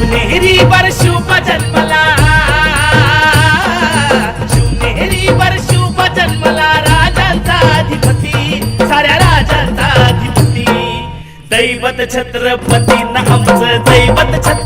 शिवनेरीवर शुभ जन्मला, शिवनेरीवर शुभ जन्मला, राजांचा अधिपती, साऱ्या राजांचा अधिपती, दैवत छत्रपती ना आमचं दैवत छत्रपती.